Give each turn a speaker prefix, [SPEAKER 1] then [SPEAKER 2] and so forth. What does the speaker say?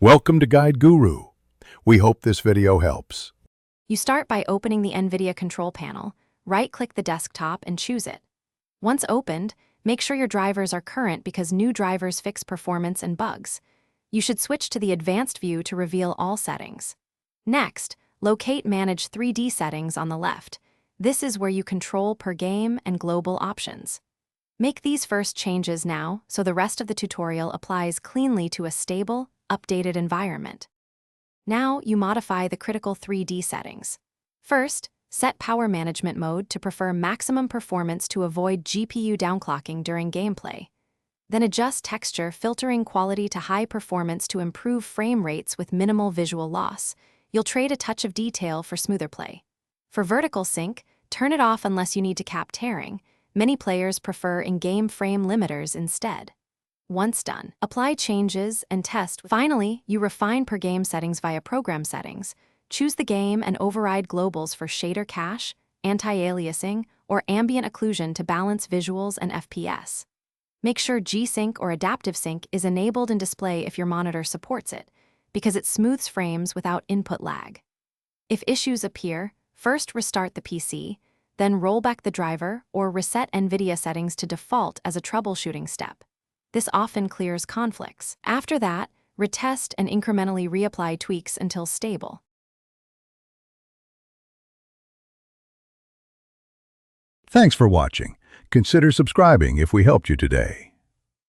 [SPEAKER 1] Welcome to Guide Guru. We hope this video helps.
[SPEAKER 2] You start by opening the Nvidia control panel, right-click the desktop and choose it. Once opened, make sure your drivers are current because new drivers fix performance and bugs. You should switch to the advanced view to reveal all settings. Next, locate Manage 3D settings on the left. This is where you control per game and global options. Make these first changes now so the rest of the tutorial applies cleanly to a stable, updated environment. Now you modify the critical 3D settings. First, set power management mode to prefer maximum performance to avoid GPU downclocking during gameplay. Then adjust texture filtering quality to high performance to improve frame rates with minimal visual loss. You'll trade a touch of detail for smoother play. For vertical sync, turn it off unless you need to cap tearing. Many players prefer in-game frame limiters instead. Once done, apply changes and test. Finally, you refine per game settings via program settings. Choose the game and override globals for shader cache, anti-aliasing, or ambient occlusion to balance visuals and FPS. Make sure G-Sync or Adaptive Sync is enabled in display if your monitor supports it, because it smooths frames without input lag. If issues appear, first restart the PC, then roll back the driver or reset Nvidia settings to default as a troubleshooting step. This often clears conflicts. After that, retest and incrementally reapply tweaks until stable.
[SPEAKER 1] Thanks for watching. Consider subscribing if we helped you today.